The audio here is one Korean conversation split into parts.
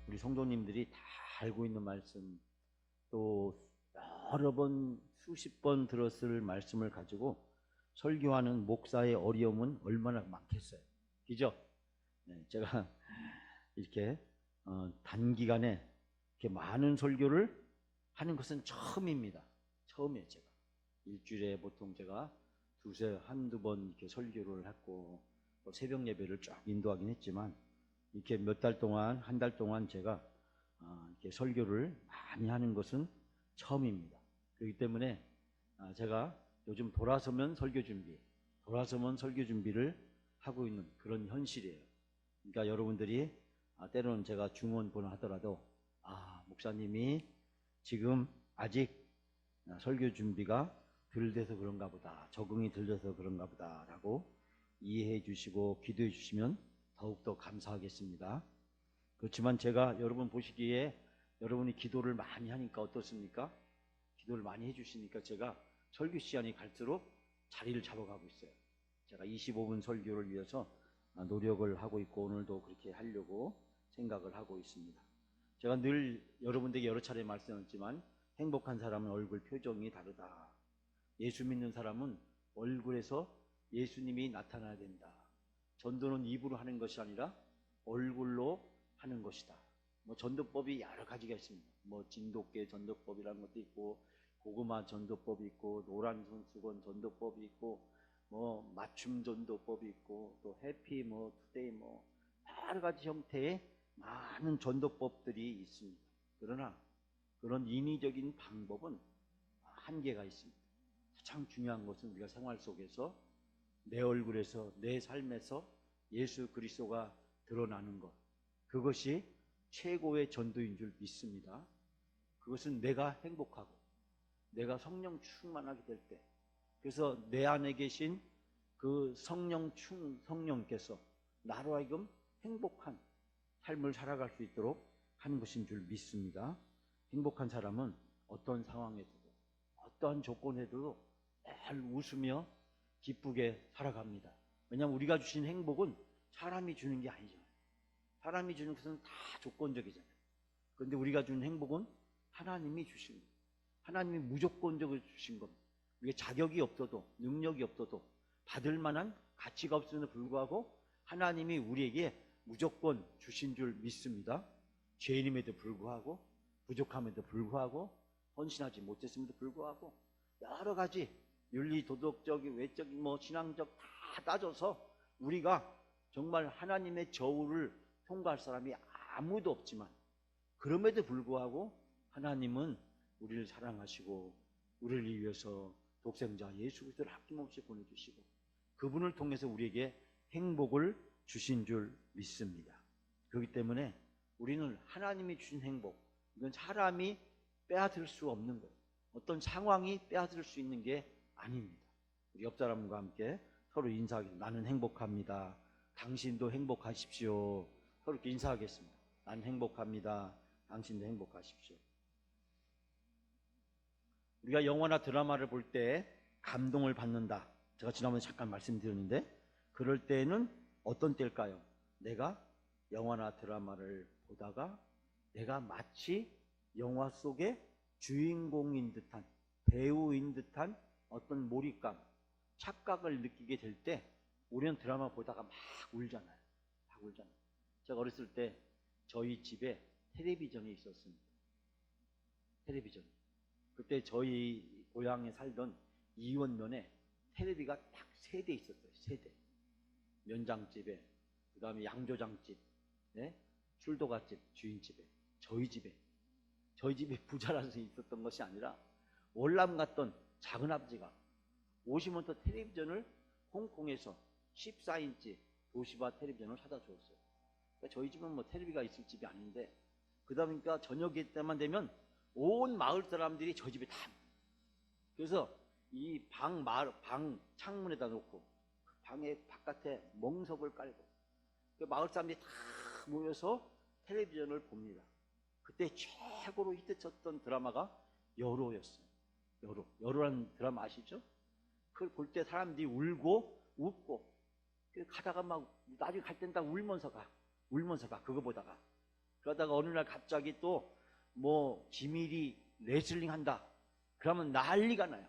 우리 성도님들이 다 알고 있는 말씀, 또 여러 번 수십 번 들었을 말씀을 가지고 설교하는 목사의 어려움은 얼마나 많겠어요. 그죠? 네, 제가 이렇게 단기간에 이렇게 많은 설교를 하는 것은 처음입니다. 처음이에요. 제가 일주일에 보통 제가 한두 번 이렇게 설교를 했고 또 새벽 예배를 쫙 인도하긴 했지만 이렇게 몇 달 동안, 한 달 동안 제가 이렇게 설교를 많이 하는 것은 처음입니다. 그렇기 때문에 제가 요즘 돌아서면 설교 준비를 하고 있는 그런 현실이에요. 그러니까 여러분들이 때로는 제가 중원본을 하더라도 목사님이 지금 아직 설교 준비가 덜 돼서 그런가 보다, 적응이 덜 돼서 그런가 보다 라고 이해해 주시고 기도해 주시면 더욱더 감사하겠습니다. 그렇지만 제가 여러분 보시기에 여러분이 기도를 많이 하니까 어떻습니까? 기도를 많이 해주시니까 제가 설교 시간이 갈수록 자리를 잡아가고 있어요. 제가 25분 설교를 위해서 노력을 하고 있고 오늘도 그렇게 하려고 생각을 하고 있습니다. 제가 늘 여러분들에게 여러 차례 말씀했지만 행복한 사람은 얼굴 표정이 다르다. 예수 믿는 사람은 얼굴에서 예수님이 나타나야 된다. 전도는 입으로 하는 것이 아니라 얼굴로 하는 것이다. 전도법이 여러 가지가 있습니다. 진돗개 전도법이라는 것도 있고, 고구마 전도법이 있고, 노란 손수건 전도법이 있고, 맞춤 전도법이 있고, 또 해피 투데이 여러 가지 형태의 많은 전도법들이 있습니다. 그러나 그런 인위적인 방법은 한계가 있습니다. 가장 중요한 것은 우리가 생활 속에서 내 얼굴에서 내 삶에서 예수 그리스도가 드러나는 것, 그것이 최고의 전도인 줄 믿습니다. 그것은 내가 행복하고 내가 성령 충만하게 될 때, 그래서 내 안에 계신 그 성령께서 나로 하여금 행복한 삶을 살아갈 수 있도록 하는 것인 줄 믿습니다. 행복한 사람은 어떤 상황에서도 어떠한 조건에도 늘 웃으며 기쁘게 살아갑니다. 왜냐하면 우리가 주신 행복은 사람이 주는 게 아니잖아요. 사람이 주는 것은 다 조건적이잖아요. 그런데 우리가 주는 행복은 하나님이 주신 거예요. 하나님이 무조건적으로 주신 겁니다. 우리가 자격이 없어도 능력이 없어도 받을 만한 가치가 없음에도 불구하고 하나님이 우리에게 무조건 주신 줄 믿습니다. 죄인임에도 불구하고 부족함에도 불구하고 헌신하지 못했음에도 불구하고 여러 가지 윤리, 도덕적인, 외적인, 신앙적 다 따져서 우리가 정말 하나님의 저울을 통과할 사람이 아무도 없지만 그럼에도 불구하고 하나님은 우리를 사랑하시고 우리를 위해서 독생자 예수 그리스도를 아낌없이 보내주시고 그분을 통해서 우리에게 행복을 주신 줄 믿습니다. 그렇기 때문에 우리는 하나님이 주신 행복, 이건 사람이 빼앗을 수 없는 거예요. 어떤 상황이 빼앗을 수 있는 게 아닙니다. 우리 옆 사람과 함께 서로 인사하겠습니다. 나는 행복합니다. 당신도 행복하십시오. 서로 이렇게 인사하겠습니다. 나는 행복합니다. 당신도 행복하십시오. 우리가 영화나 드라마를 볼 때 감동을 받는다. 제가 지난번에 잠깐 말씀드렸는데 그럴 때는 어떤 때일까요? 내가 영화나 드라마를 보다가 내가 마치 영화 속의 주인공인 듯한 배우인 듯한 어떤 몰입감, 착각을 느끼게 될 때 우리는 드라마 보다가 막 울잖아요. 막 울잖아요. 제가 어렸을 때 저희 집에 텔레비전이 있었습니다. 텔레비전. 그때 저희 고향에 살던 이원면에 텔레비가 딱 3대 있었어요. 3대. 면장집에, 그 다음에 양조장집, 네? 출도가집, 주인집에, 저희 집에 부자라서 있었던 것이 아니라 월남 갔던 작은아버지가 오시면 또 텔레비전을 홍콩에서 14인치 도시바 텔레비전을 사다 주었어요. 그러니까 저희 집은 텔레비가 있을 집이 아닌데 그러다 보니까 저녁 때만 되면 온 마을 사람들이 저 집에 다. 그래서 이 방 창문에다 놓고 그 방의 바깥에 멍석을 깔고 그 마을 사람들이 다 모여서 텔레비전을 봅니다. 그때 최고로 히트쳤던 드라마가 여로였어요. 여로라는 드라마 아시죠? 그걸 볼 때 사람들이 울고 웃고 가다가 막 나중에 갈 땐 다 울면서 가 그거 보다가. 그러다가 어느 날 갑자기 또 뭐 기밀이 레슬링 한다. 그러면 난리가 나요.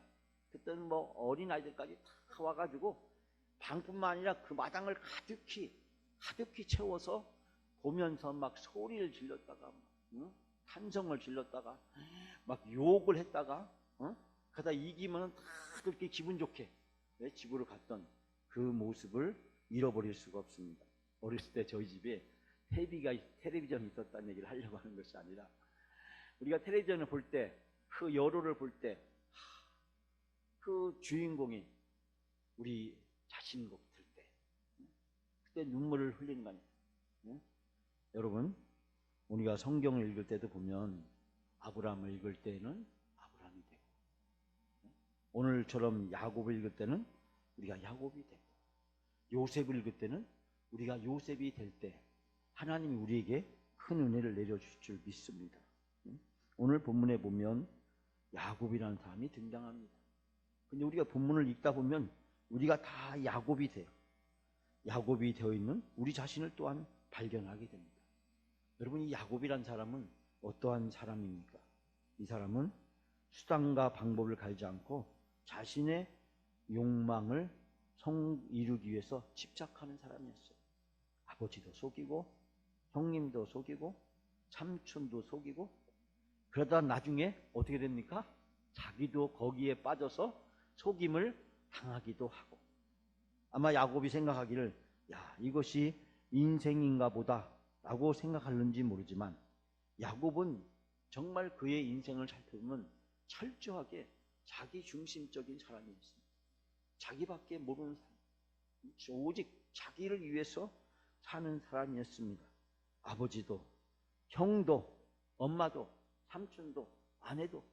그때는 뭐 어린아이들까지 다 와가지고 방뿐만 아니라 그 마당을 가득히 채워서 보면서 막 소리를 질렀다가 탄성을 질렀다가 막 욕을 했다가 그러다 이기면 다들 이렇게 기분 좋게 집으로 갔던 그 모습을 잃어버릴 수가 없습니다. 어렸을 때 저희 집에 텔레비전이 있었다는 얘기를 하려고 하는 것이 아니라 우리가 텔레비전을 볼 때 그 여로를 볼 때 그 주인공이 우리 자신 같을 때 그때 눈물을 흘리는 거 아니에요. 여러분 우리가 성경을 읽을 때도 보면 아브라함을 읽을 때는 아브라함이 되고 오늘처럼 야곱을 읽을 때는 우리가 야곱이 되고 요셉을 읽을 때는 우리가 요셉이 될 때 하나님이 우리에게 큰 은혜를 내려주실 줄 믿습니다. 오늘 본문에 보면 야곱이라는 사람이 등장합니다. 근데 우리가 본문을 읽다 보면 우리가 다 야곱이 돼요. 야곱이 되어 있는 우리 자신을 또한 발견하게 됩니다. 여러분 이 야곱이란 사람은 어떠한 사람입니까? 이 사람은 수단과 방법을 가리지 않고 자신의 욕망을 이루기 위해서 집착하는 사람이었어요. 아버지도 속이고 형님도 속이고 삼촌도 속이고 그러다 나중에 어떻게 됩니까? 자기도 거기에 빠져서 속임을 당하기도 하고 아마 야곱이 생각하기를 야 이것이 인생인가 보다 라고 생각하는지 모르지만 야곱은 정말 그의 인생을 살펴보면 철저하게 자기 중심적인 사람이었습니다. 자기밖에 모르는 사람, 오직 자기를 위해서 사는 사람이었습니다. 아버지도 형도 엄마도 삼촌도 아내도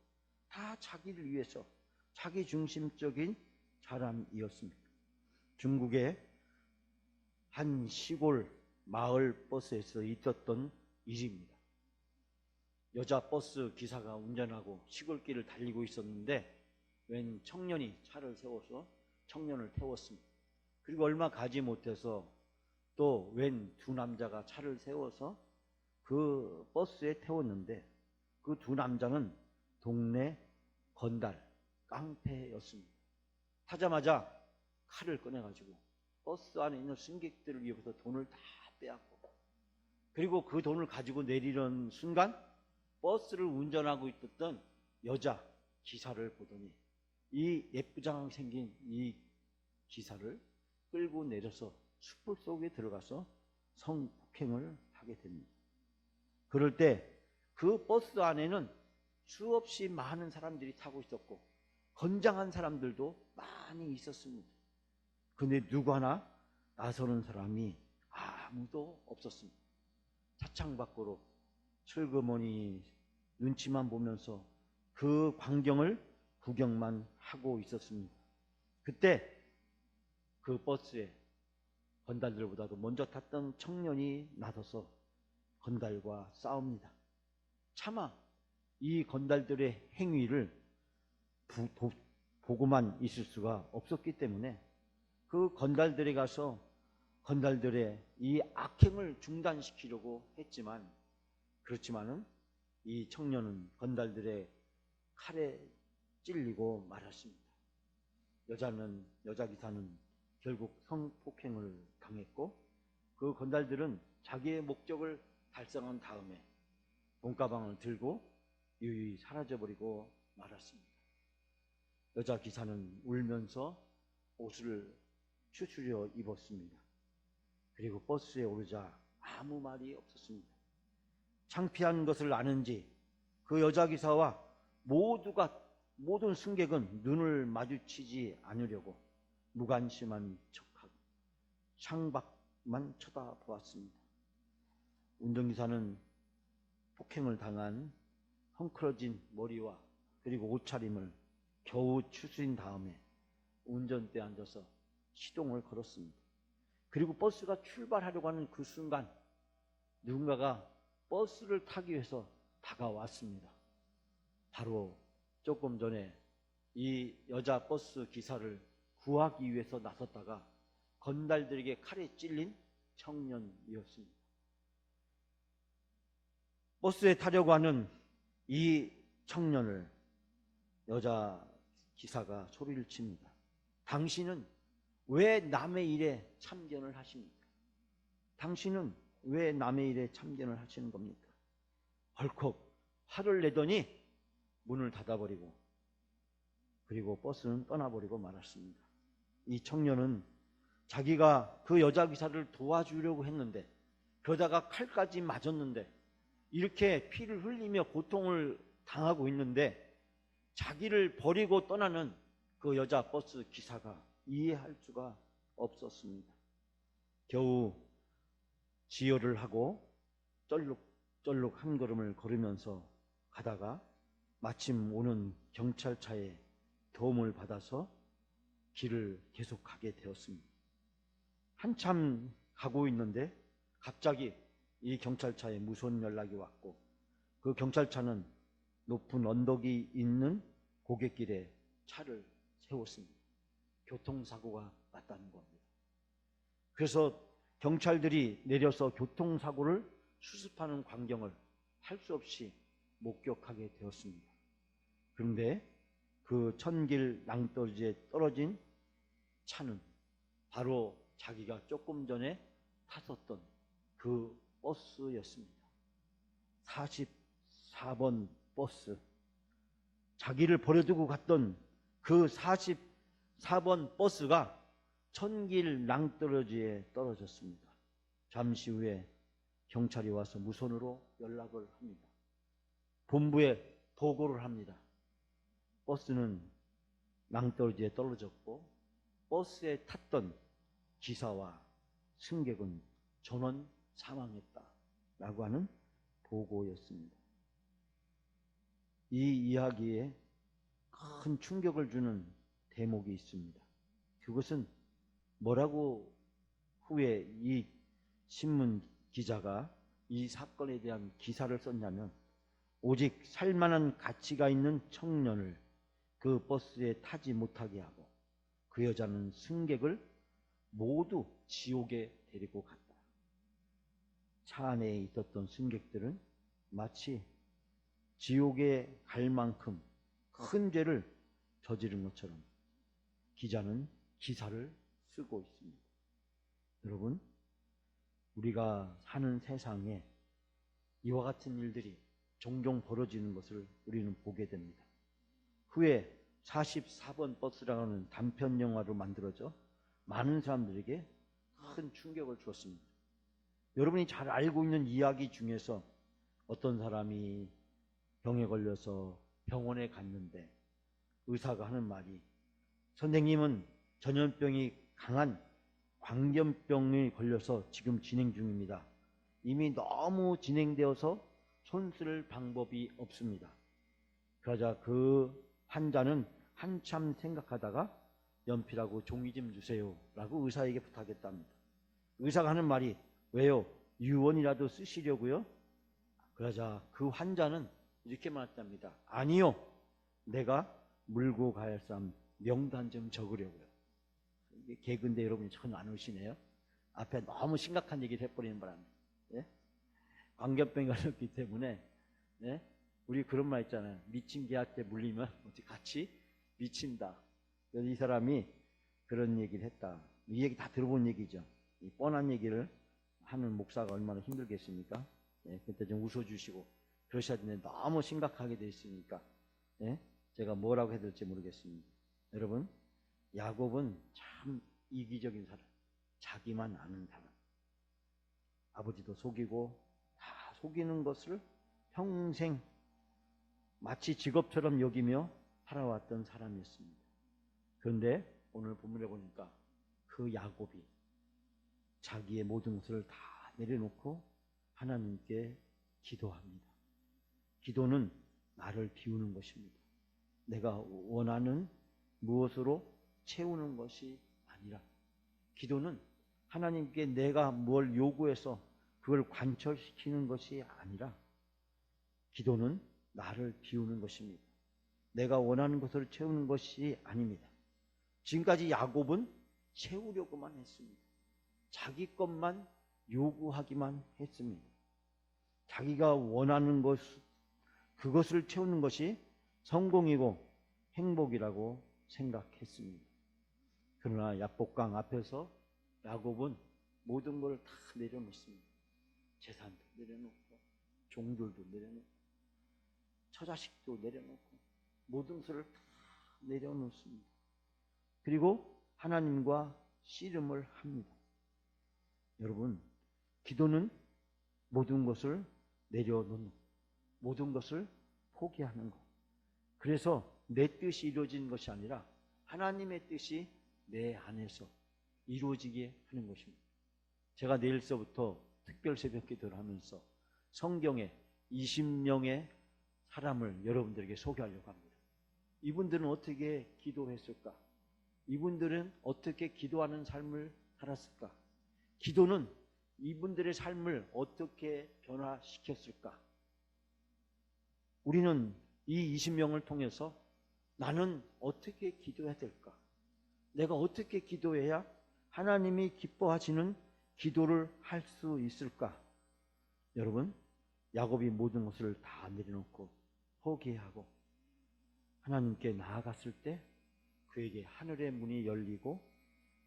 다 자기를 위해서 자기 중심적인 사람이었습니다. 중국의 한 시골 마을 버스에서 있었던 일입니다. 여자 버스 기사가 운전하고 시골길을 달리고 있었는데 웬 청년이 차를 세워서 청년을 태웠습니다. 그리고 얼마 가지 못해서 또 웬 두 남자가 차를 세워서 그 버스에 태웠는데 그 두 남자는 동네 건달, 깡패였습니다. 타자마자 칼을 꺼내가지고 버스 안에 있는 승객들을 위해서 돈을 다 빼앗고 그리고 그 돈을 가지고 내리는 순간 버스를 운전하고 있었던 여자 기사를 보더니 이 예쁘장하게 생긴 이 기사를 끌고 내려서 숲 속에 들어가서 성폭행을 하게 됩니다. 그럴 때 그 버스 안에는 수없이 많은 사람들이 타고 있었고 건장한 사람들도 많이 있었습니다. 근데 누구 하나 나서는 사람이 아무도 없었습니다. 차창 밖으로 슬그머니 눈치만 보면서 그 광경을 구경만 하고 있었습니다. 그때 그 버스에 건달들보다도 먼저 탔던 청년이 나서서 건달과 싸웁니다. 차마 이 건달들의 행위를 보고만 있을 수가 없었기 때문에 그 건달들에 가서 건달들의 이 악행을 중단시키려고 했지만 그렇지만은 이 청년은 건달들의 칼에 찔리고 말았습니다. 여자 기사는 결국 성폭행을 당했고 그 건달들은 자기의 목적을 달성한 다음에 돈가방을 들고 유유히 사라져버리고 말았습니다. 여자 기사는 울면서 옷을 추스려 입었습니다. 그리고 버스에 오르자 아무 말이 없었습니다. 창피한 것을 아는지 그 여자 기사와 모든 승객은 눈을 마주치지 않으려고 무관심한 척하고 창밖만 쳐다보았습니다. 운전기사는 폭행을 당한 헝클어진 머리와 그리고 옷차림을 겨우 추스린 다음에 운전대에 앉아서 시동을 걸었습니다. 그리고 버스가 출발하려고 하는 그 순간 누군가가 버스를 타기 위해서 다가왔습니다. 바로 조금 전에 이 여자 버스 기사를 구하기 위해서 나섰다가 건달들에게 칼에 찔린 청년이었습니다. 버스에 타려고 하는 이 청년을 여자 기사가 소리를 칩니다. 당신은 왜 남의 일에 참견을 하십니까? 당신은 왜 남의 일에 참견을 하시는 겁니까? 헐컥 화를 내더니 문을 닫아버리고 그리고 버스는 떠나버리고 말았습니다. 이 청년은 자기가 그 여자 기사를 도와주려고 했는데 그러다가 칼까지 맞았는데 이렇게 피를 흘리며 고통을 당하고 있는데 자기를 버리고 떠나는 그 여자 버스 기사가 이해할 수가 없었습니다. 겨우 지혈을 하고 쩔룩쩔룩 한 걸음을 걸으면서 가다가 마침 오는 경찰차에 도움을 받아서 길을 계속가게 되었습니다. 한참 가고 있는데 갑자기 이 경찰차에 무선 연락이 왔고 그 경찰차는 높은 언덕이 있는 고갯길에 차를 세웠습니다. 교통사고가 났다는 겁니다. 그래서 경찰들이 내려서 교통사고를 수습하는 광경을 할 수 없이 목격하게 되었습니다. 그런데 그 천길 낭떠러지에 떨어진 차는 바로 자기가 조금 전에 탔었던 그 버스였습니다. 44번 버스. 자기를 버려두고 갔던 그 44번 버스가 천길 낭떠러지에 떨어졌습니다. 잠시 후에 경찰이 와서 무선으로 연락을 합니다. 본부에 보고를 합니다. 버스는 낭떠러지에 떨어졌고 버스에 탔던 기사와 승객은 전원 사망했다라고 하는 보고였습니다. 이 이야기에 큰 충격을 주는 대목이 있습니다. 그것은 뭐라고 후에 이 신문 기자가 이 사건에 대한 기사를 썼냐면 오직 살만한 가치가 있는 청년을 그 버스에 타지 못하게 하고 그 여자는 승객을 모두 지옥에 데리고 갔다. 차 안에 있었던 승객들은 마치 지옥에 갈 만큼 큰 죄를 저지른 것처럼 기자는 기사를 쓰고 있습니다. 여러분, 우리가 사는 세상에 이와 같은 일들이 종종 벌어지는 것을 우리는 보게 됩니다. 후에 44번 버스라는 단편 영화로 만들어져 많은 사람들에게 큰 충격을 주었습니다. 여러분이 잘 알고 있는 이야기 중에서 어떤 사람이 병에 걸려서 병원에 갔는데 의사가 하는 말이 선생님은 전염병이 강한 광견병에 걸려서 지금 진행 중입니다. 이미 너무 진행되어서 손쓸 방법이 없습니다. 그러자 그 환자는 한참 생각하다가 연필하고 종이 좀 주세요 라고 의사에게 부탁했답니다. 의사가 하는 말이 왜요? 유언이라도 쓰시려고요? 그러자 그 환자는 이렇게 말했답니다. 아니요, 내가 물고 갈 사람 명단 좀 적으려고요. 이게 개그인데 여러분이 전혀 안 오시네요. 앞에 너무 심각한 얘기를 해버리는 바람에. 예? 광견병이 걸렸기 때문에 예? 우리 그런 말 있잖아요. 미친 개한테 물리면 어떻게 같이 미친다. 그래서 이 사람이 그런 얘기를 했다. 이 얘기 다 들어본 얘기죠. 이 뻔한 얘기를 하는 목사가 얼마나 힘들겠습니까? 예? 그때 좀 웃어주시고 그러셔야 되는데 너무 심각하게 돼 있으니까 예? 제가 뭐라고 해야 될지 모르겠습니다. 여러분, 야곱은 참 이기적인 사람, 자기만 아는 사람. 아버지도 속이고 다 속이는 것을 평생 마치 직업처럼 여기며 살아왔던 사람이었습니다. 그런데 오늘 본문에 보니까 그 야곱이 자기의 모든 것을 다 내려놓고 하나님께 기도합니다. 기도는 나를 비우는 것입니다. 내가 원하는 무엇으로 채우는 것이 아니라 기도는 하나님께 내가 뭘 요구해서 그걸 관철시키는 것이 아니라 기도는 나를 비우는 것입니다. 내가 원하는 것을 채우는 것이 아닙니다. 지금까지 야곱은 채우려고만 했습니다. 자기 것만 요구하기만 했습니다. 자기가 원하는 것, 그것을 채우는 것이 성공이고 행복이라고 생각했습니다. 그러나 야복강 앞에서 야곱은 모든 걸 다 내려놓습니다. 재산도 내려놓고 종들도 내려놓고 처자식도 내려놓고 모든 것을 다 내려놓습니다. 그리고 하나님과 씨름을 합니다. 여러분, 기도는 모든 것을 내려놓는, 모든 것을 포기하는 것. 그래서 내 뜻이 이루어지는 것이 아니라 하나님의 뜻이 내 안에서 이루어지게 하는 것입니다. 제가 내일서부터 특별 새벽 기도를 하면서 성경에 20명의 사람을 여러분들에게 소개하려고 합니다. 이분들은 어떻게 기도했을까? 이분들은 어떻게 기도하는 삶을 살았을까? 기도는 이분들의 삶을 어떻게 변화시켰을까? 우리는 이 20명을 통해서 나는 어떻게 기도해야 될까? 내가 어떻게 기도해야 하나님이 기뻐하시는 기도를 할 수 있을까? 여러분, 야곱이 모든 것을 다 내려놓고 포기하고 하나님께 나아갔을 때 그에게 하늘의 문이 열리고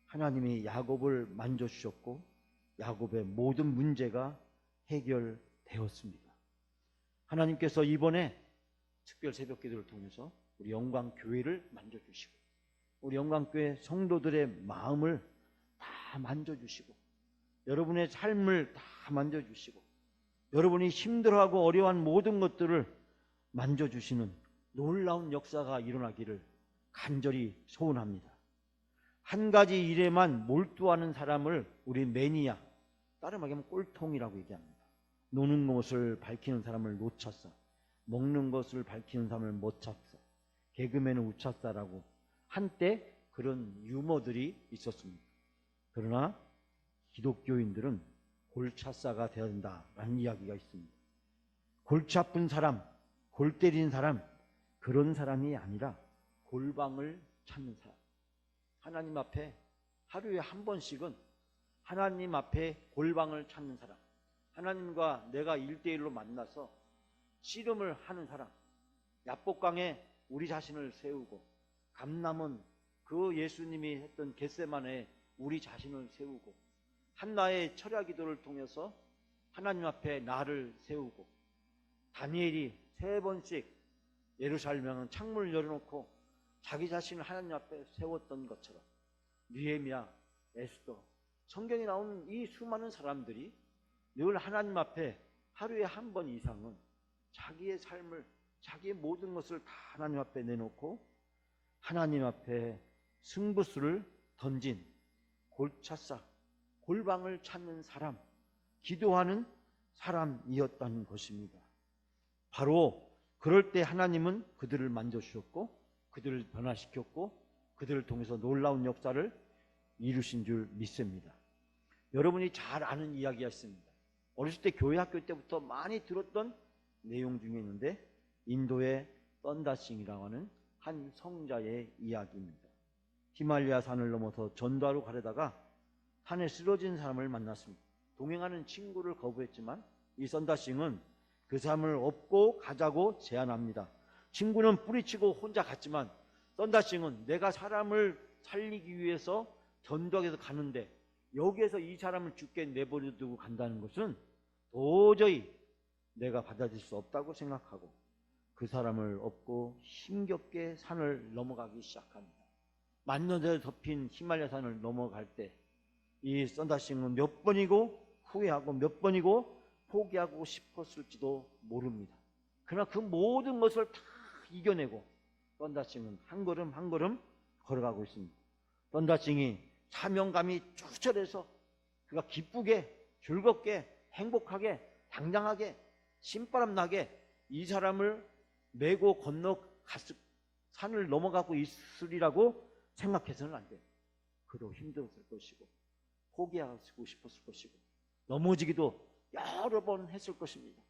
하나님이 야곱을 만져주셨고 야곱의 모든 문제가 해결되었습니다. 하나님께서 이번에 특별 새벽 기도를 통해서 우리 영광교회를 만져주시고 우리 영광교회 성도들의 마음을 다 만져주시고 여러분의 삶을 다 만져주시고 여러분이 힘들어하고 어려워한 모든 것들을 만져주시는 놀라운 역사가 일어나기를 간절히 소원합니다. 한 가지 일에만 몰두하는 사람을 우리 매니아, 다른 말하면 꼴통이라고 얘기합니다. 노는 것을 밝히는 사람을 놓쳤어. 먹는 것을 밝히는 사람을 못 찾어. 개그맨은 우차싸라고 한때 그런 유머들이 있었습니다. 그러나 기독교인들은 골차싸가 되어야 된다라는 이야기가 있습니다. 골치 아픈 사람, 골 때리는 사람, 그런 사람이 아니라 골방을 찾는 사람. 하나님 앞에 하루에 한 번씩은 하나님 앞에 골방을 찾는 사람, 하나님과 내가 1대1로 만나서 씨름을 하는 사람, 야복강에 우리 자신을 세우고 감남은 그 예수님이 했던 겟세마네에 우리 자신을 세우고 한나의 철야 기도를 통해서 하나님 앞에 나를 세우고 다니엘이 3번씩 예루살렘에 창문을 열어놓고 자기 자신을 하나님 앞에 세웠던 것처럼 느헤미야, 에스더, 성경에 나오는 이 수많은 사람들이 늘 하나님 앞에 하루에 한 번 이상은 자기의 삶을, 자기의 모든 것을 다 하나님 앞에 내놓고 하나님 앞에 승부수를 던진 골차싸, 골방을 찾는 사람, 기도하는 사람이었다는 것입니다. 바로 그럴 때 하나님은 그들을 만져주셨고 그들을 변화시켰고 그들을 통해서 놀라운 역사를 이루신 줄 믿습니다. 여러분이 잘 아는 이야기가 있습니다. 어렸을 때 교회 학교 때부터 많이 들었던 내용 중에 있는데 인도의 썬다싱이라고 하는 한 성자의 이야기입니다. 히말라야 산을 넘어서 전도하러 가려다가 산에 쓰러진 사람을 만났습니다. 동행하는 친구를 거부했지만 이 썬다싱은 그 사람을 업고 가자고 제안합니다. 친구는 뿌리치고 혼자 갔지만 썬다싱은 내가 사람을 살리기 위해서 전도하기 위해서 가는데 여기에서 이 사람을 죽게 내버려두고 간다는 것은 도저히 내가 받아들일 수 없다고 생각하고 그 사람을 업고 힘겹게 산을 넘어가기 시작합니다. 만년에 덮인 히말라야 산을 넘어갈 때 이 썬다싱은 몇 번이고 후회하고 몇 번이고 포기하고 싶었을지도 모릅니다. 그러나 그 모든 것을 다 이겨내고 썬다싱은 한 걸음 한 걸음 걸어가고 있습니다. 썬다싱이 사명감이 추철해서 그가 기쁘게 즐겁게 행복하게 당당하게 신바람 나게 이 사람을 메고 산을 넘어가고 있으리라고 생각해서는 안 돼요. 그도 힘들었을 것이고 포기하고 싶었을 것이고 넘어지기도 여러 번 했을 것입니다.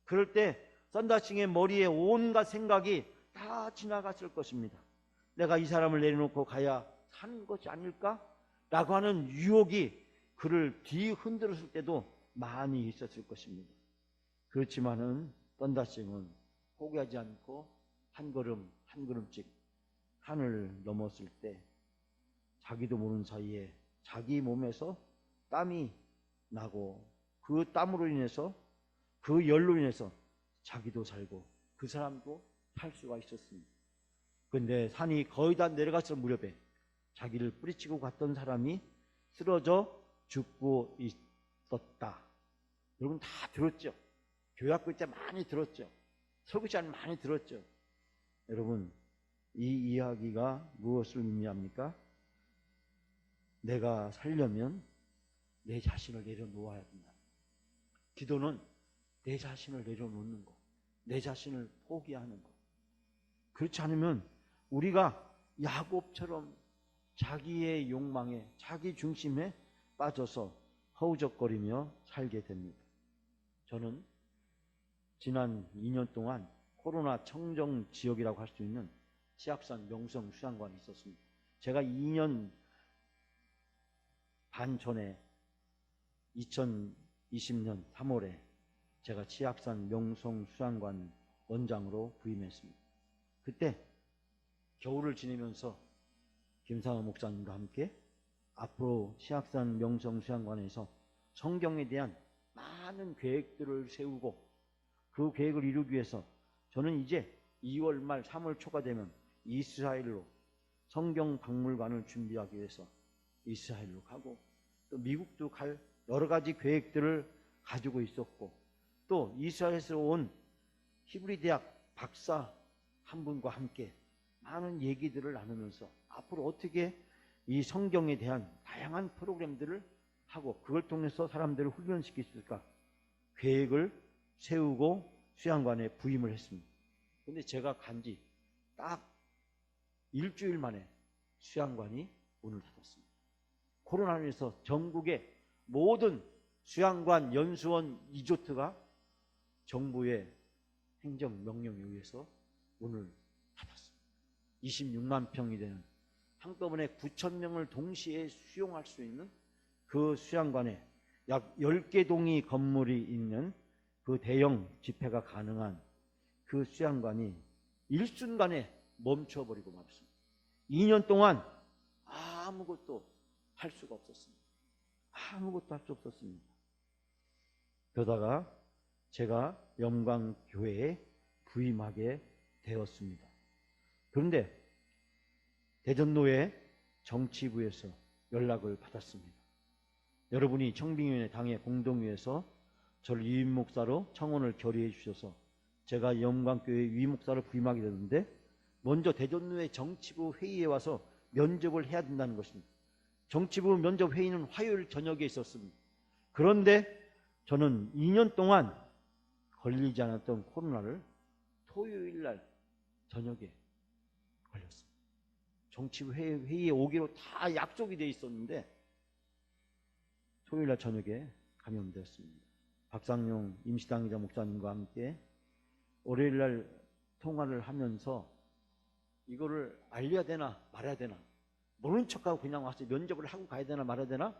그럴 때 썬다싱의 머리에 온갖 생각이 다 지나갔을 것입니다. 내가 이 사람을 내려놓고 가야 사는 것이 아닐까? 라고 하는 유혹이 그를 뒤흔들었을 때도 많이 있었을 것입니다. 그렇지만은 떤다싱은 포기하지 않고 한 걸음 한 걸음씩 산을 넘었을 때 자기도 모르는 사이에 자기 몸에서 땀이 나고 그 땀으로 인해서 그 열로 인해서 자기도 살고 그 사람도 살 수가 있었습니다. 근데 산이 거의 다 내려갔을 무렵에 자기를 뿌리치고 갔던 사람이 쓰러져 죽고 있었다. 여러분 다 들었죠? 교회학교 때 많이 들었죠? 설교 시간에 많이 들었죠? 여러분 이 이야기가 무엇을 의미합니까? 내가 살려면 내 자신을 내려놓아야 된다. 기도는 내 자신을 내려놓는 것, 내 자신을 포기하는 것. 그렇지 않으면 우리가 야곱처럼 자기의 욕망에 자기 중심에 빠져서 허우적거리며 살게 됩니다. 저는 지난 2년 동안 코로나 청정 지역이라고 할 수 있는 치악산 명성 수양관에 있었습니다. 제가 2년 반 전에 2020년 3월에 제가 치악산 명성 수양관 원장으로 부임했습니다. 그때 겨울을 지내면서 김상호 목사님과 함께 앞으로 치악산 명성 수양관에서 성경에 대한 많은 계획들을 세우고 그 계획을 이루기 위해서 저는 이제 2월 말 3월 초가 되면 이스라엘로 성경 박물관을 준비하기 위해서 이스라엘로 가고 또 미국도 갈 여러 가지 계획들을 가지고 있었고 또 이스라엘에서 온 히브리 대학 박사 한 분과 함께 많은 얘기들을 나누면서 앞으로 어떻게 이 성경에 대한 다양한 프로그램들을 하고 그걸 통해서 사람들을 훈련시킬 수 있을까 계획을 세우고 수양관에 부임을 했습니다. 근데 제가 간지 딱 일주일 만에 수양관이 문을 닫았습니다. 코로나로 인해서 전국의 모든 수양관, 연수원, 리조트가 정부의 행정명령에 의해서 문을 닫았습니다. 26만 평이 되는 한꺼번에 9,000명을 동시에 수용할 수 있는 그 수양관에 약 10개 동의 건물이 있는 그 대형 집회가 가능한 그 수양관이 일순간에 멈춰버리고 말았습니다. 2년 동안 아무것도 할 수가 없었습니다. 아무것도 할 수 없었습니다. 그러다가 제가 영광교회에 부임하게 되었습니다. 그런데 대전노회 정치부에서 연락을 받았습니다. 여러분이 청빙위원회 당의 공동위에서 저를 유임목사로 청원을 결의해 주셔서 제가 영광교회 유임목사로 부임하게 되는데 먼저 대전노회 정치부 회의에 와서 면접을 해야 된다는 것입니다. 정치부 면접 회의는 화요일 저녁에 있었습니다. 그런데 저는 2년 동안 걸리지 않았던 코로나를 토요일 날 저녁에 걸렸습니다. 정치부 회의에 오기로 다 약속이 돼 있었는데 토요일 날 저녁에 감염되었습니다. 박상용 임시당의자 목사님과 함께 월요일 날 통화를 하면서 이거를 알려야 되나 말아야 되나 모른 척하고 그냥 와서 면접을 하고 가야 되나 말아야 되나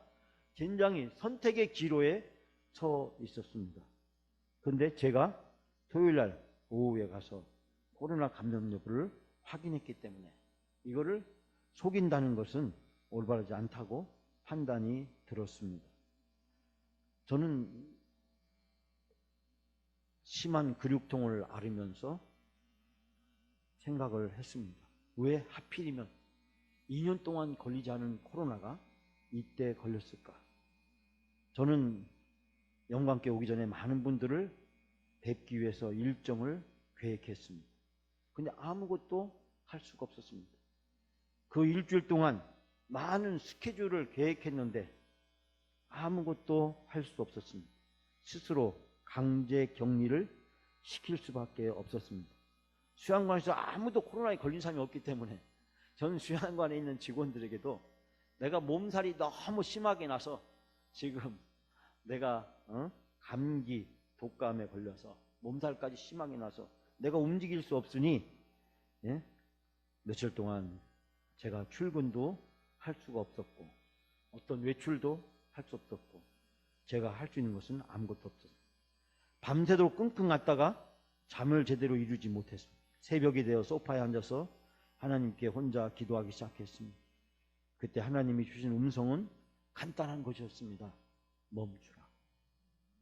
굉장히 선택의 기로에 서 있었습니다. 그런데 제가 토요일 날 오후에 가서 코로나 감염 여부를 확인했기 때문에 이거를 속인다는 것은 올바르지 않다고 판단이 들었습니다. 저는 심한 근육통을 앓으면서 생각을 했습니다. 왜 하필이면 2년 동안 걸리지 않은 코로나가 이때 걸렸을까? 저는 영광께 오기 전에 많은 분들을 뵙기 위해서 일정을 계획했습니다. 근데 아무것도 할 수가 없었습니다. 그 일주일 동안 많은 스케줄을 계획했는데 아무것도 할 수 없었습니다. 스스로 강제 격리를 시킬 수밖에 없었습니다. 수양관에서 아무도 코로나에 걸린 사람이 없기 때문에 전 수양관에 있는 직원들에게도 내가 몸살이 너무 심하게 나서 지금 내가 감기, 독감에 걸려서 몸살까지 심하게 나서 내가 움직일 수 없으니 며칠 동안 제가 출근도 할 수가 없었고 어떤 외출도 할 수 없었고 제가 할 수 있는 것은 아무것도 없었습니다. 밤새도록 끙끙 앓다가 잠을 제대로 이루지 못했습니다. 새벽이 되어 소파에 앉아서 하나님께 혼자 기도하기 시작했습니다. 그때 하나님이 주신 음성은 간단한 것이었습니다. 멈추라.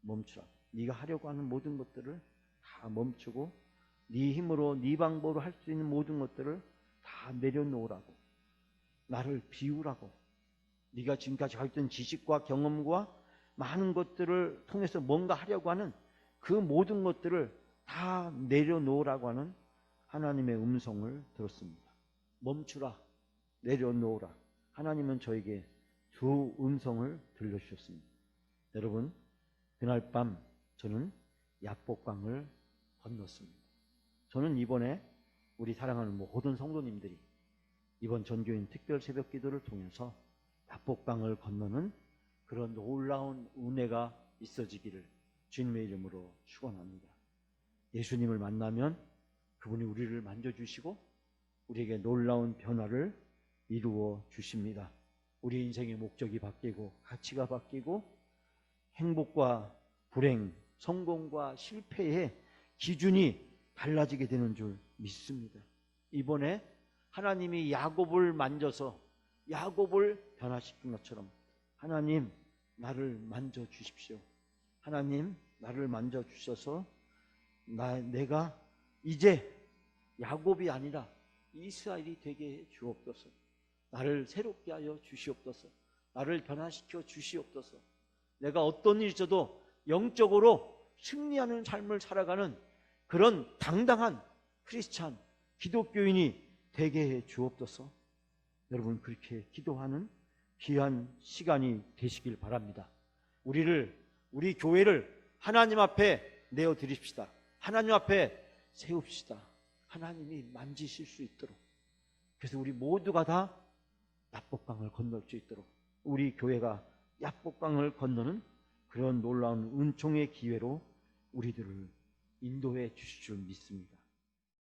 멈추라. 네가 하려고 하는 모든 것들을 다 멈추고 네 힘으로 네 방법으로 할 수 있는 모든 것들을 다 내려놓으라고. 나를 비우라고. 네가 지금까지 가지고 있던 지식과 경험과 많은 것들을 통해서 뭔가 하려고 하는 그 모든 것들을 다 내려놓으라고 하는 하나님의 음성을 들었습니다. 멈추라. 내려놓으라. 하나님은 저에게 두 음성을 들려주셨습니다. 여러분, 그날 밤 저는 야복강을 건넜습니다. 저는 이번에 우리 사랑하는 모든 성도님들이 이번 전교인 특별 새벽 기도를 통해서 야복강을 건너는 그런 놀라운 은혜가 있어지기를 주님의 이름으로 축원합니다. 예수님을 만나면 그분이 우리를 만져주시고 우리에게 놀라운 변화를 이루어 주십니다. 우리 인생의 목적이 바뀌고 가치가 바뀌고 행복과 불행, 성공과 실패의 기준이 달라지게 되는 줄 믿습니다. 이번에 하나님이 야곱을 만져서 야곱을 변화시킨 것처럼 하나님 나를 만져주십시오. 하나님 나를 만져주셔서 내가 이제 야곱이 아니라 이스라엘이 되게 해 주옵소서. 나를 새롭게 하여 주시옵소서. 나를 변화시켜 주시옵소서. 내가 어떤 일이 있어도 영적으로 승리하는 삶을 살아가는 그런 당당한 크리스찬 기독교인이 되게 해 주옵소서. 여러분 그렇게 기도하는 귀한 시간이 되시길 바랍니다. 우리 교회를 하나님 앞에 내어 드립시다. 하나님 앞에 세웁시다. 하나님이 만지실 수 있도록. 그래서 우리 모두가 다 야복강을 건널 수 있도록 우리 교회가 야복강을 건너는 그런 놀라운 은총의 기회로 우리들을 인도해 주실 줄 믿습니다.